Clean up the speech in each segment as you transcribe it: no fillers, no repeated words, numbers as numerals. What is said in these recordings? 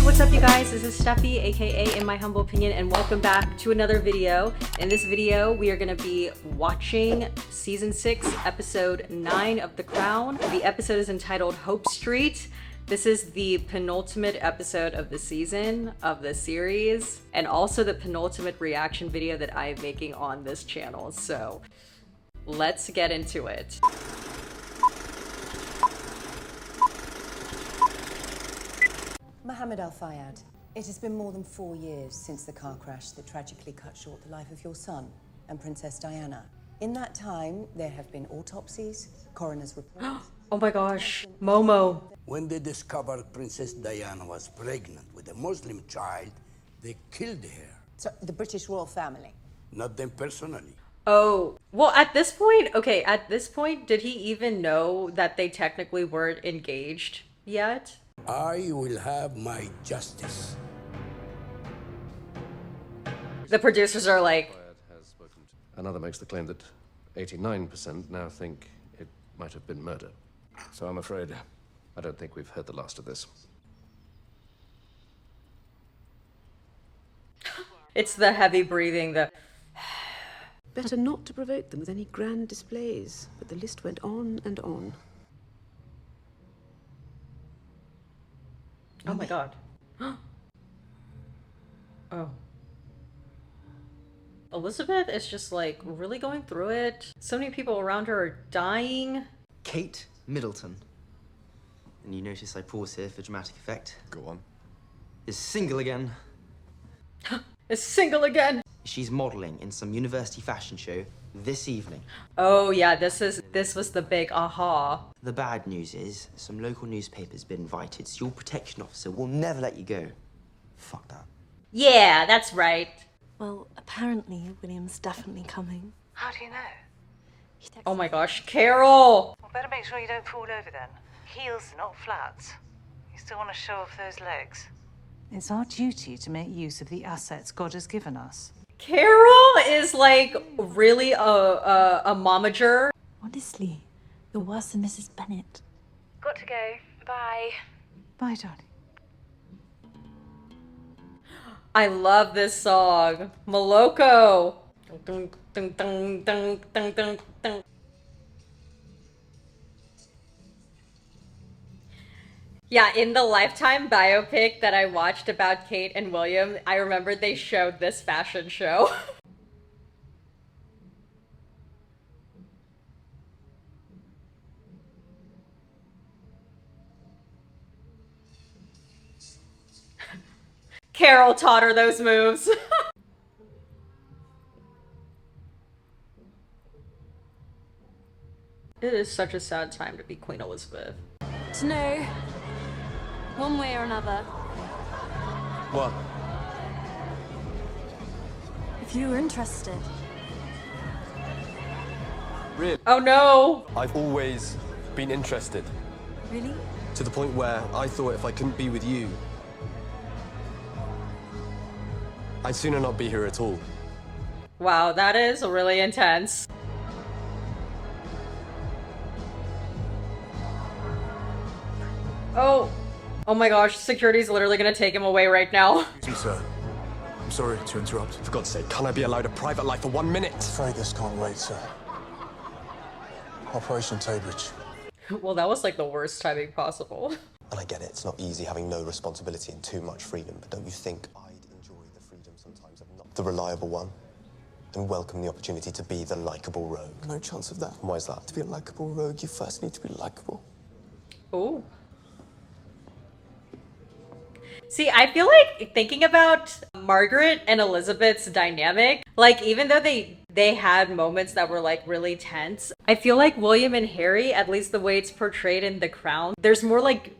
What's up, you guys? This is Steffi, aka In My Humble Opinion, and welcome back to another video. In this video, we are going to be watching Season 6, Episode 9 of The Crown. The episode is entitled Hope Street. This is the penultimate episode of the season, of the series, and also the penultimate reaction video that I am making on this channel. So, let's get into it. Mohammed Al-Fayed, it has been more than 4 years since the car crash that tragically cut short the life of your son and Princess Diana. In that time, there have been autopsies, coroner's reports. Oh my gosh, Momo. When they discovered Princess Diana was pregnant with a Muslim child, they killed her. So, the British royal family? Not them personally. Oh, well, at this point, okay, at this point, did he even know that they technically weren't engaged yet? I will have my justice. The producers are like... Another makes the claim that 89% now think it might have been murder. So I'm afraid I don't think we've heard the last of this. It's the heavy breathing, the... Better not to provoke them with any grand displays, but the list went on and on. Oh my god. Oh. Elizabeth is just like really going through it. So many people around her are dying. Kate Middleton. And you notice I pause here for dramatic effect. Go on. Is single again. Is single again. She's modeling in some university fashion show this evening. Oh yeah, this was the big aha. The bad news is some local newspaper's been invited, so your protection officer will never let you go. Fuck that. Yeah, that's right. Well, apparently William's definitely coming. How do you know? Oh my gosh, Carol! Well, better make sure you don't fall over then. Heels, not flats. You still want to show off those legs. It's our duty to make use of the assets God has given us. Carol is like really a momager. Honestly, you're worse than Mrs. Bennet. Got to go. Bye. Bye, darling. I love this song. Moloko. Dun, dun, dun, dun, dun, dun, dun. Yeah, in the Lifetime biopic that I watched about Kate and William, I remember they showed this fashion show. Carol taught her those moves. It is such a sad time to be Queen Elizabeth. To know, one way or another, What? if you were interested. Really? Oh no! I've always been interested, Really? to the point where I thought if I couldn't be with you, I'd sooner not be here at all. Wow, that is really intense. Oh. Oh my gosh, security's literally gonna take him away right now. Excuse me, sir. I'm sorry to interrupt. For God's sake, can't I be allowed a private life for 1 minute? I'm afraid this can't wait, sir. Operation Taybridge. Well, that was like the worst timing possible. And I get it, it's not easy having no responsibility and too much freedom, but don't you think I'd enjoy the freedom sometimes of not the reliable one and welcome the opportunity to be the likable rogue? No chance of that. And why is that? To be a likable rogue, you first need to be likable. Ooh. See, I feel like thinking about Margaret and Elizabeth's dynamic, like even though they had moments that were like really tense, I feel like William and Harry, at least the way it's portrayed in The Crown, there's more like,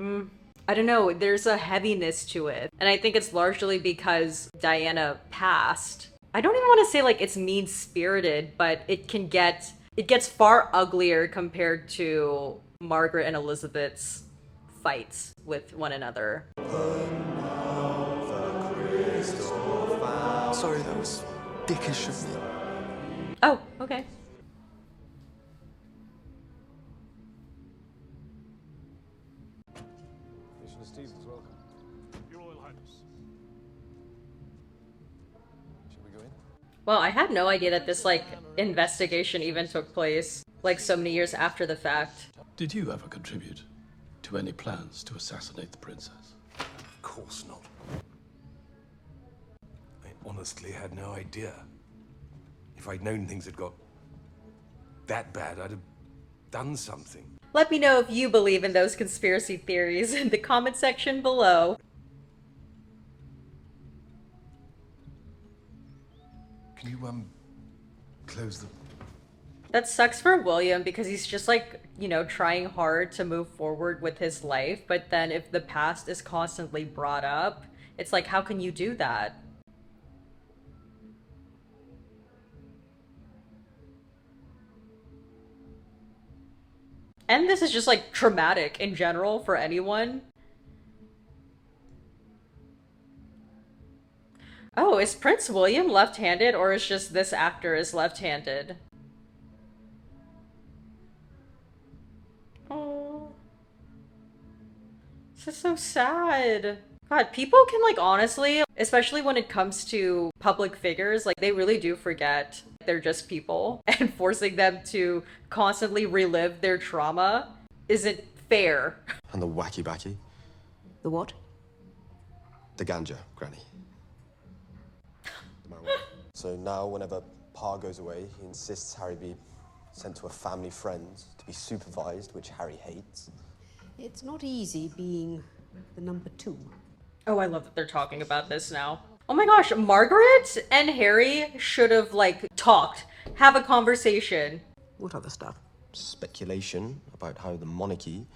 I don't know, there's a heaviness to it. And I think it's largely because Diana passed. I don't even want to say like it's mean-spirited, but it gets far uglier compared to Margaret and Elizabeth's fights with one another. Sorry, that was dickish of me. Oh, okay. Your Royal Highness. Shall we go in? Well, I had no idea that this, like, investigation even took place, like, so many years after the fact. Did you ever contribute to any plans to assassinate the princess? Of course not. I honestly had no idea. If I'd known things had got that bad, I'd have done something. Let me know if you believe in those conspiracy theories in the comment section below. Can you, close the... That sucks for William because he's just like, you know, trying hard to move forward with his life. But then if the past is constantly brought up, it's like, how can you do that? And this is just like traumatic in general for anyone. Oh, is Prince William left-handed or is just this actor is left-handed? Oh, this is so sad. God, people can, like, honestly, especially when it comes to public figures, like, they really do forget they're just people, and forcing them to constantly relive their trauma isn't fair. And the wacky backy. The what? The ganja, Granny. So now, whenever Pa goes away, he insists Harry be sent to a family friend to be supervised, which Harry hates. It's not easy being the number 2. Oh, I love that they're talking about this now. Oh my gosh, Margaret and Harry should have, like, talked. Have a conversation. What other stuff? Speculation about how the monarchy,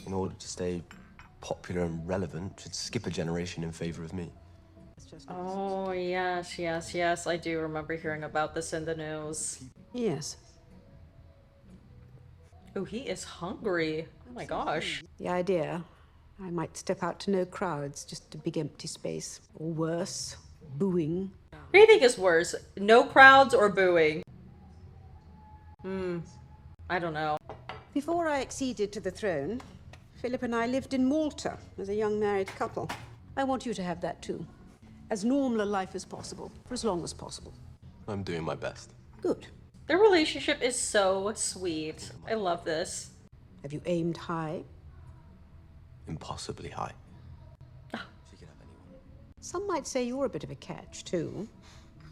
in order to stay popular and relevant, should skip a generation in favor of me. Oh, yes, yes, yes. I do remember hearing about this in the news. Yes. Oh, he is hungry. Oh my gosh. The idea, I might step out to no crowds, just a big empty space. Or worse, booing. What do you think is worse? No crowds or booing? I don't know. Before I acceded to the throne, Philip and I lived in Malta as a young married couple. I want you to have that too. As normal a life as possible, for as long as possible. I'm doing my best. Good. Their relationship is so sweet. I love this. Have you aimed high? Impossibly high. Some might say you're a bit of a catch, too.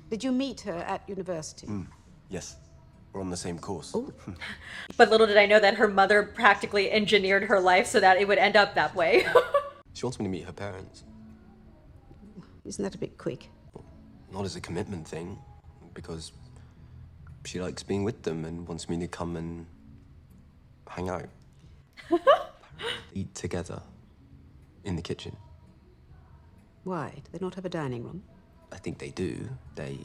Did you meet her at university? Yes. We're on the same course. Oh. But little did I know that her mother practically engineered her life so that it would end up that way. She wants me to meet her parents. Isn't that a bit quick? Not as a commitment thing, because she likes being with them and wants me to come and hang out. Eat together in the kitchen. Why? Do they not have a dining room? I think they do. They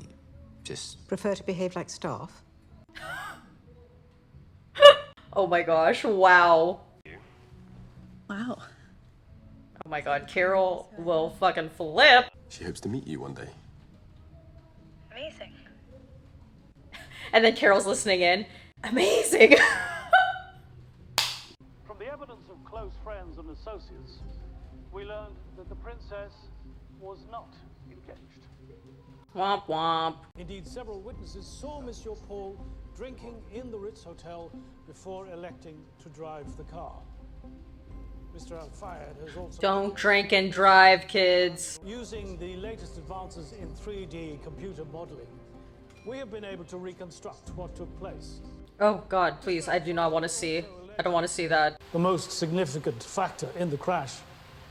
just... Prefer to behave like staff? Oh my gosh, wow. Wow. Oh my god, Carol will fucking flip. She hopes to meet you one day. Amazing. And then Carol's listening in. Amazing. From the evidence of close friends and associates, we learned that the princess was not engaged. Womp womp. Indeed, several witnesses saw Monsieur Paul drinking in the Ritz Hotel before electing to drive the car. Mr. Al-Fayed has also... Don't drink and drive, kids. Using the latest advances in 3D computer modeling, we have been able to reconstruct what took place. Oh god, please, I do not want to see. I don't want to see that. The most significant factor in the crash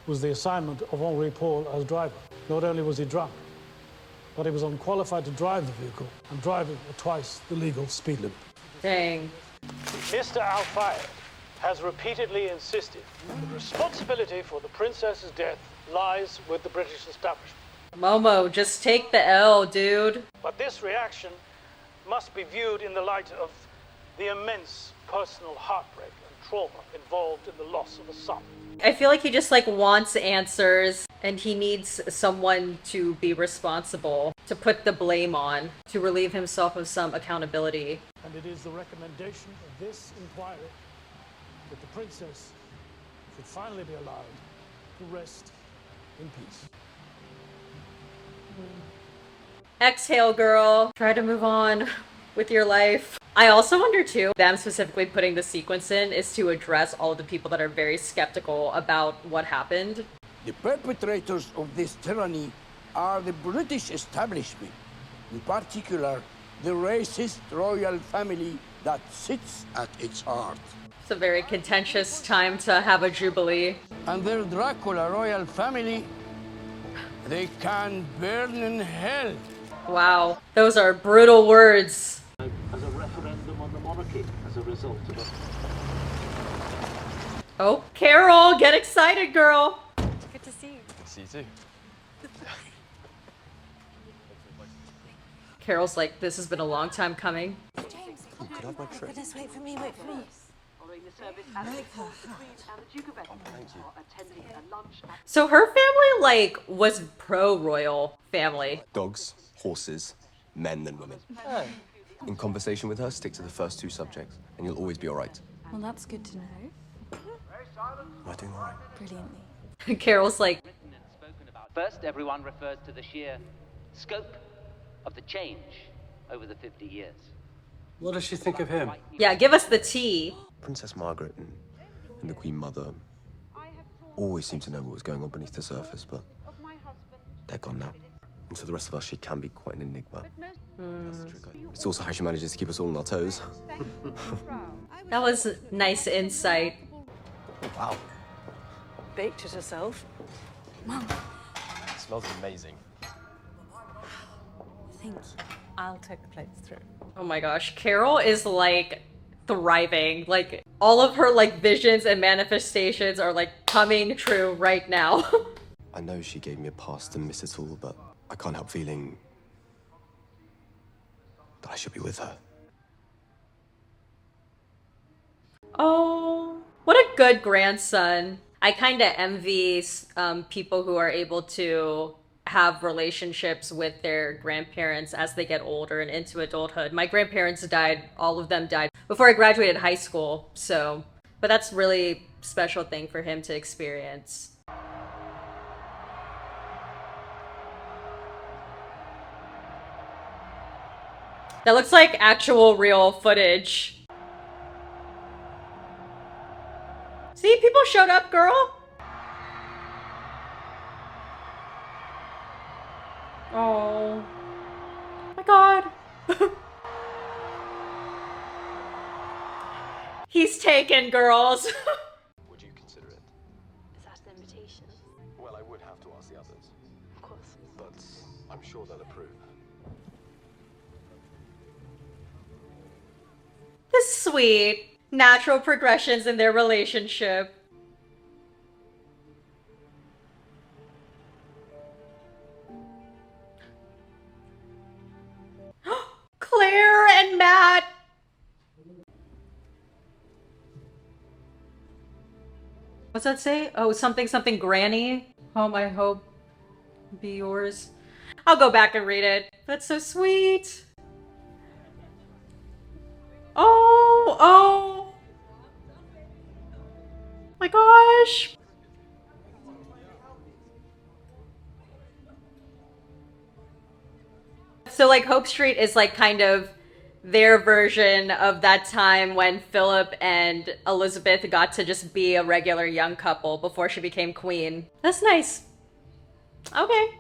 was the assignment of Henri Paul as driver. Not only was he drunk, but he was unqualified to drive the vehicle and driving at twice the legal speed limit. Dang. Mr. Al-Fayed has repeatedly insisted the responsibility for the princess's death lies with the British establishment. Momo, just take the L, dude. But this reaction must be viewed in the light of the immense personal heartbreak and trauma involved in the loss of a son. I feel like he just, like, wants answers, and he needs someone to be responsible, to put the blame on, to relieve himself of some accountability. And it is the recommendation of this inquiry that the princess should finally be allowed to rest in peace. Exhale, girl. Try to move on with your life. I also wonder too, them specifically putting the sequence in is to address all of the people that are very skeptical about what happened. The perpetrators of this tyranny are the British establishment, in particular, the racist royal family that sits at its heart. It's a very contentious time to have a jubilee. And their Dracula royal family, they can burn in hell. Wow, those are brutal words. As a referendum on the monarchy as a result of it. Oh, Carol, get excited, girl. Good to see you. Good to see you too. Carol's like, this has been a long time coming. James, Could I have my tray? goodness, wait for me, wait for me. So her family, like, was pro-royal family. Dogs, horses, men and women. In conversation with her, stick to the first two subjects, and you'll always be all right. Well, that's good to know. Am I doing all right? Brilliantly. Carol's like, First, everyone refers to the sheer scope of the change over the 50 years. What does she think of him? yeah, give us the tea. Princess Margaret and the Queen Mother always seem to know what was going on beneath the surface, but they're gone now. And to the rest of us, she can be quite an enigma. It's also how she manages to keep us all on our toes. That was nice insight. Wow. Baked it herself. Mum, It smells amazing. thank you. I'll take the plates through. Oh my gosh, Carol is like thriving. Like all of her like visions and manifestations are like coming true right now. I know she gave me a pass to miss it all, but I can't help feeling that I should be with her. Oh, what a good grandson. I kind of envy people who are able to have relationships with their grandparents as they get older and into adulthood. My grandparents died, all of them died before I graduated high school. So, but that's really special thing for him to experience. That looks like actual real footage. See, people showed up, girl. Oh my god. He's taken, girls. Would you consider it? Is that an invitation? Well, I would have to ask the others, Of course. but I'm sure they'll approve. This is sweet. Natural progressions in their relationship. Claire and Matt. What's that say? Oh, something, something granny. Home, I hope be yours. I'll go back and read it. That's so sweet. Oh, oh. My gosh. So like Hope Street is like kind of their version of that time when Philip and Elizabeth got to just be a regular young couple before she became queen. That's nice. Okay.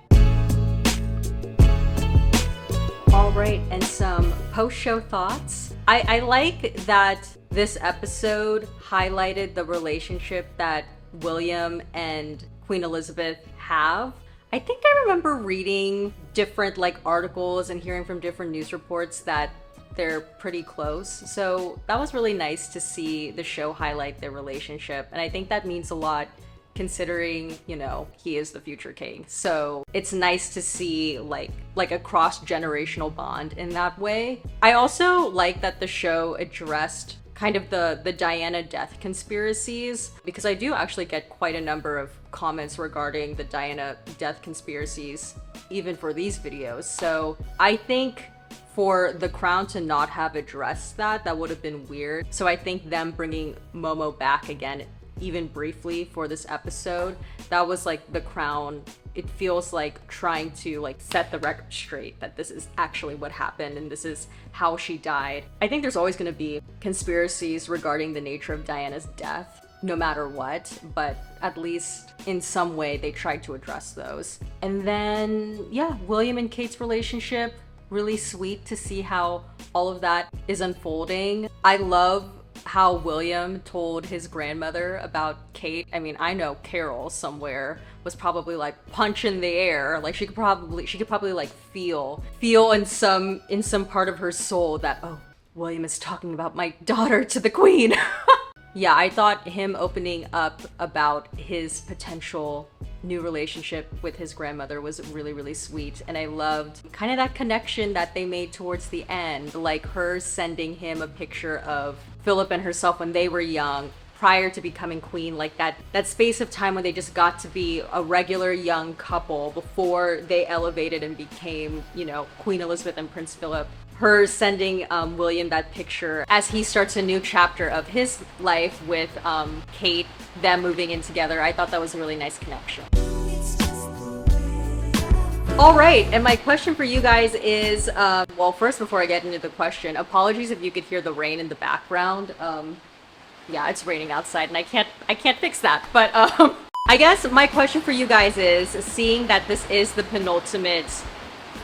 All right, and some post-show thoughts. I like that this episode highlighted the relationship that William and Queen Elizabeth have. I think I remember reading different like articles and hearing from different news reports that they're pretty close. So that was really nice to see the show highlight their relationship. And I think that means a lot considering, you know, he is the future king. So it's nice to see like a cross-generational bond in that way. I also like that the show addressed kind of the Diana death conspiracies, because I do actually get quite a number of comments regarding the Diana death conspiracies, even for these videos. So I think for The Crown to not have addressed that would have been weird. So I think them bringing Momo back again even briefly for this episode, that was like the Crown. It feels like trying to like set the record straight that this is actually what happened and this is how she died. I think there's always going to be conspiracies regarding the nature of Diana's death, no matter what, but at least in some way they tried to address those. And then, yeah, William and Kate's relationship, really sweet to see how all of that is unfolding. I love how William told his grandmother about Kate. I mean, I know Carol somewhere was probably like punch in the air. Like she could probably like feel in some part of her soul that, oh, William is talking about my daughter to the queen. Yeah, I thought him opening up about his potential new relationship with his grandmother was really, really sweet. And I loved kind of that connection that they made towards the end, like her sending him a picture of Philip and herself when they were young, prior to becoming queen, like that space of time when they just got to be a regular young couple before they elevated and became, you know, Queen Elizabeth and Prince Philip. Her sending William that picture as he starts a new chapter of his life with Kate, them moving in together. I thought that was a really nice connection. All right, and my question for you guys is, well, first before I get into the question, apologies if you could hear the rain in the background. Yeah, it's raining outside and I can't fix that. But I guess my question for you guys is, seeing that this is the penultimate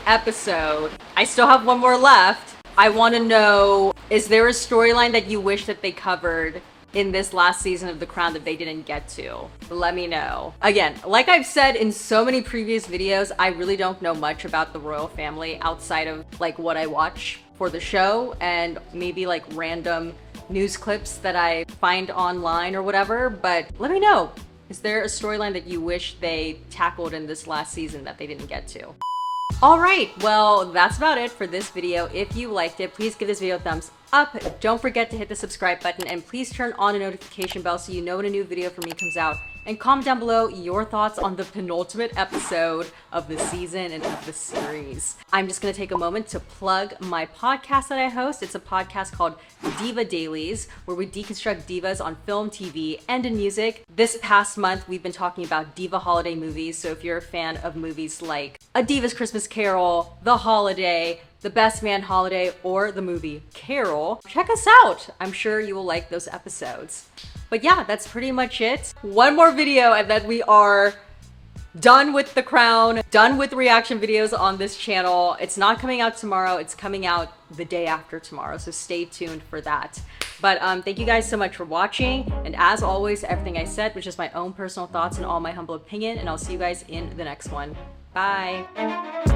episode, I still have one more left. I want to know, is there a storyline that you wish that they covered in this last season of The Crown that they didn't get to? Let me know. Again, like I've said in so many previous videos, I really don't know much about the royal family outside of like what I watch for the show and maybe like random news clips that I find online or whatever, but let me know. Is there a storyline that you wish they tackled in this last season that they didn't get to? All right, well, that's about it for this video. If you liked it, please give this video a thumbs up. Don't forget to hit the subscribe button and please turn on a notification bell so you know when a new video from me comes out. And comment down below your thoughts on the penultimate episode of the season and of the series. I'm just gonna take a moment to plug my podcast that I host. It's a podcast called Diva Dailies, where we deconstruct divas on film, TV, and in music. This past month, we've been talking about diva holiday movies. So if you're a fan of movies like A Diva's Christmas Carol, The Holiday, The Best Man Holiday, or the movie Carol, check us out. I'm sure you will like those episodes. But yeah, that's pretty much it. One more video and then we are done with The Crown, done with reaction videos on this channel. It's not coming out tomorrow, it's coming out the day after tomorrow, so stay tuned for that. But thank you guys so much for watching, and as always, everything I said was just my own personal thoughts and all my humble opinion, and I'll see you guys in the next one. Bye!